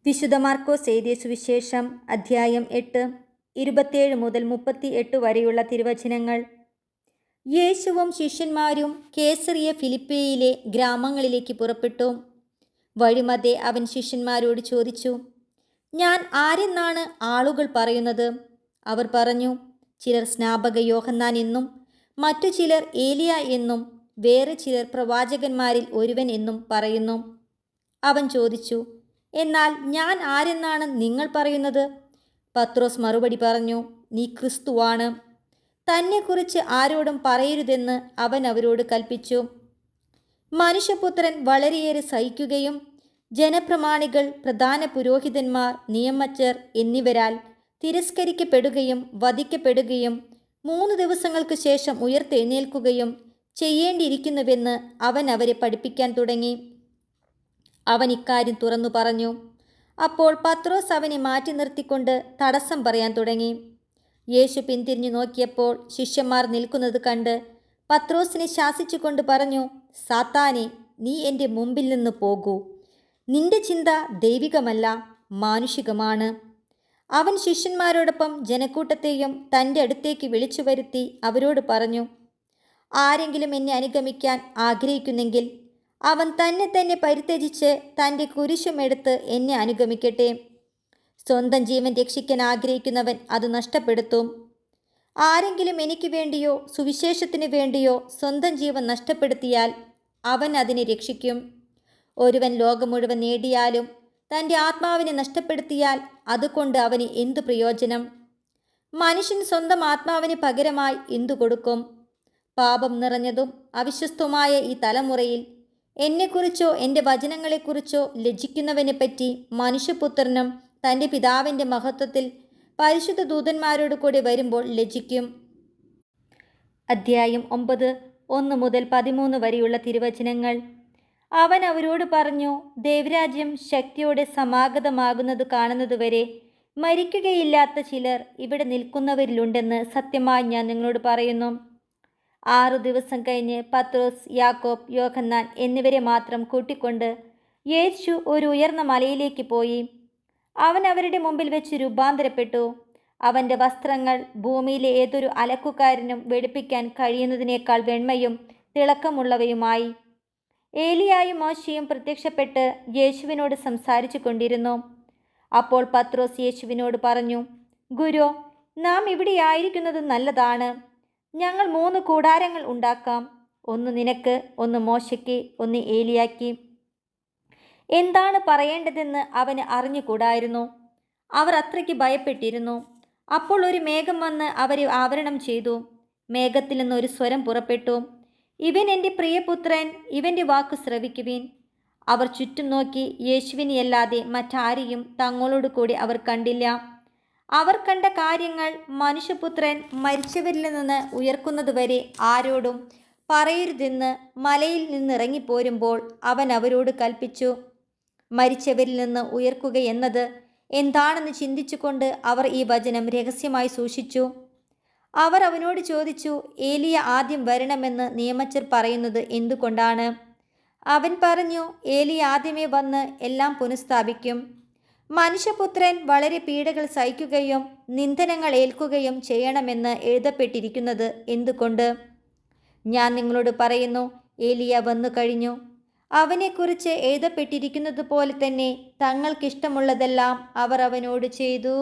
വിശുദ്ധ മാർക്കോസ് എഴുതിയ സുവിശേഷം അധ്യായം 8 27 മുതൽ 38 വരെയുള്ള തിരുവചനങ്ങൾ. യേശുവും ശിഷ്യന്മാരും കേസറിയ ഫിലിപ്പിയിലെ ഗ്രാമങ്ങളിലേക്ക് പുറപ്പെട്ടു. വഴിമധ്യേ അവൻ ശിഷ്യന്മാരോട് ചോദിച്ചു, ഞാൻ ആരെന്നാണ് ആളുകൾ പറയുന്നത്? അവർ പറഞ്ഞു, ചിലർ സ്നാപക യോഹന്നാൻ എന്നും, മറ്റു ചിലർ ഏലിയ എന്നും, വേറെ ചിലർ പ്രവാചകന്മാരിൽ ഒരുവൻ എന്നും പറയുന്നു. അവൻ ചോദിച്ചു, എന്നാൽ ഞാൻ ആരെന്നാണ് നിങ്ങൾ പറയുന്നത്? പത്രോസ് മറുപടി പറഞ്ഞു, നീ ക്രിസ്തുവാണ്. തന്നെക്കുറിച്ച് ആരോടും പറയരുതെന്ന് അവൻ അവരോട് കൽപ്പിച്ചു. മനുഷ്യപുത്രൻ വളരെയേറെ സഹിക്കുകയും ജനപ്രമാണികൾ, പ്രധാന പുരോഹിതന്മാർ, നിയമജ്ഞർ എന്നിവരാൽ തിരസ്കരിക്കപ്പെടുകയും വധിക്കപ്പെടുകയും 3 ദിവസങ്ങൾക്ക് ശേഷം ഉയർത്തെഴുന്നേൽക്കുകയും ചെയ്യേണ്ടിയിരിക്കുന്നുവെന്ന് അവൻ അവരെ പഠിപ്പിക്കാൻ തുടങ്ങി. അവൻ ഇക്കാര്യം തുറന്നു പറഞ്ഞു. അപ്പോൾ പത്രോസ് അവനെ മാറ്റി നിർത്തിക്കൊണ്ട് തടസ്സം പറയാൻ തുടങ്ങി. യേശു പിന്തിരിഞ്ഞു നോക്കിയപ്പോൾ ശിഷ്യന്മാർ നിൽക്കുന്നത് കണ്ട് പത്രോസിനെ ശാസിച്ചുകൊണ്ട് പറഞ്ഞു, സാത്താനെ, നീ എൻ്റെ മുമ്പിൽ നിന്ന് പോകൂ. നിന്റെ ചിന്ത ദൈവികമല്ല, മാനുഷികമാണ്. അവൻ ശിഷ്യന്മാരോടൊപ്പം ജനക്കൂട്ടത്തെയും തൻ്റെ അടുത്തേക്ക് വിളിച്ചു വരുത്തി അവരോട് പറഞ്ഞു, ആരെങ്കിലും എന്നെ അനുഗമിക്കാൻ ആഗ്രഹിക്കുന്നെങ്കിൽ അവൻ തന്നെ പരിത്യജിച്ച് തൻ്റെ കുരിശുമെടുത്ത് എന്നെ അനുഗമിക്കട്ടെ. സ്വന്തം ജീവൻ രക്ഷിക്കാൻ ആഗ്രഹിക്കുന്നവൻ അത് നഷ്ടപ്പെടുത്തും. ആരെങ്കിലും എനിക്ക് വേണ്ടിയോ സുവിശേഷത്തിന് വേണ്ടിയോ സ്വന്തം ജീവൻ നഷ്ടപ്പെടുത്തിയാൽ അവൻ അതിനെ രക്ഷിക്കും. ഒരുവൻ ലോകം മുഴുവൻ നേടിയാലും തൻ്റെ ആത്മാവിനെ നഷ്ടപ്പെടുത്തിയാൽ അതുകൊണ്ട് അവന് എന്തു പ്രയോജനം? മനുഷ്യൻ സ്വന്തം ആത്മാവിന് പകരമായി എന്തു കൊടുക്കും? പാപം നിറഞ്ഞതും അവിശ്വസ്തവുമായ ഈ തലമുറയിൽ എന്നെക്കുറിച്ചോ എൻ്റെ വചനങ്ങളെക്കുറിച്ചോ ലജ്ജിക്കുന്നവനെപ്പറ്റി മനുഷ്യപുത്രനും തൻ്റെ പിതാവിൻ്റെ മഹത്വത്തിൽ പരിശുദ്ധ ദൂതന്മാരോട് കൂടി വരുമ്പോൾ ലജ്ജിക്കും. അധ്യായം 9 1 മുതൽ 13 വരെയുള്ള തിരുവചനങ്ങൾ. അവൻ അവരോട് പറഞ്ഞു, ദൈവരാജ്യം ശക്തിയോടെ സമാഗതമാകുന്നത് കാണുന്നതുവരെ മരിക്കുകയില്ലാത്ത ചിലർ ഇവിടെ നിൽക്കുന്നവരിലുണ്ടെന്ന് സത്യമായി ഞാൻ നിങ്ങളോട് പറയുന്നു. 6 ദിവസം കഴിഞ്ഞ് പത്രോസ്, യാക്കോബ്, യോഹന്നാൻ എന്നിവരെ മാത്രം കൂട്ടിക്കൊണ്ട് യേശു ഒരു ഉയർന്ന മലയിലേക്ക് പോയി. അവൻ അവരുടെ മുമ്പിൽ വെച്ച് രൂപാന്തരപ്പെട്ടു. അവൻ്റെ വസ്ത്രങ്ങൾ ഭൂമിയിലെ ഏതൊരു അലക്കുകാരനും വെളുപ്പിക്കാൻ കഴിയുന്നതിനേക്കാൾ വെണ്മയും തിളക്കമുള്ളവയുമായി. ഏലിയായും മോശയും പ്രത്യക്ഷപ്പെട്ട് യേശുവിനോട് സംസാരിച്ചു കൊണ്ടിരുന്നു. അപ്പോൾ പത്രോസ് യേശുവിനോട് പറഞ്ഞു, ഗുരു, നാം ഇവിടെയായിരിക്കുന്നത് നല്ലതാണ്. ഞങ്ങൾ 3 കൂടാരങ്ങൾ ഉണ്ടാക്കാം, ഒന്ന് നിനക്ക്, ഒന്ന് മോശയ്ക്ക്, ഒന്ന് ഏലിയായ്ക്ക്. എന്താണ് പറയേണ്ടതെന്ന് അവന് അറിഞ്ഞുകൂടായിരുന്നു. അവർ അത്രയ്ക്ക് ഭയപ്പെട്ടിരുന്നു. അപ്പോൾ ഒരു മേഘം വന്ന് അവരെ ആവരണം ചെയ്തു. മേഘത്തിൽ നിന്ന് ഒരു സ്വരം പുറപ്പെട്ടു, ഇവൻ എൻ്റെ പ്രിയപുത്രൻ, ഇവൻ്റെ വാക്ക് ശ്രവിക്കുവിൻ. അവർ ചുറ്റും നോക്കി യേശുവിനെയല്ലാതെ മറ്റാരെയും തങ്ങളോട് കൂടി അവർ കണ്ടില്ല. അവർ കണ്ട കാര്യങ്ങൾ മനുഷ്യപുത്രൻ മരിച്ചവരിൽ നിന്ന് ഉയർക്കുന്നതുവരെ ആരോടും പറയരുതെന്ന് മലയിൽ നിന്നിറങ്ങിപ്പോരുമ്പോൾ അവൻ അവരോട് കൽപ്പിച്ചു. മരിച്ചവരിൽ നിന്ന് ഉയർക്കുകയെന്നത് എന്താണെന്ന് ചിന്തിച്ചുകൊണ്ട് അവർ ഈ വചനം രഹസ്യമായി സൂക്ഷിച്ചു. അവർ അവനോട് ചോദിച്ചു, ഏലിയ ആദ്യം വരണമെന്ന് നിയമജ്ഞർ പറയുന്നത് എന്തുകൊണ്ടാണ്? അവൻ പറഞ്ഞു, ഏലിയ ആദ്യമേ വന്ന് എല്ലാം പുനഃസ്ഥാപിക്കും. മനുഷ്യപുത്രൻ വളരെ പീഡകൾ സഹിക്കുകയും നിന്ദനങ്ങൾ ഏൽക്കുകയും ചെയ്യണമെന്ന് എഴുതപ്പെട്ടിരിക്കുന്നത് എന്തുകൊണ്ട്? ഞാൻ നിങ്ങളോട് പറയുന്നു, ഏലിയ വന്നു കഴിഞ്ഞു. അവനെക്കുറിച്ച് എഴുതപ്പെട്ടിരിക്കുന്നത് പോലെ തന്നെ തങ്ങൾക്കിഷ്ടമുള്ളതെല്ലാം അവർ അവനോട് ചെയ്തു.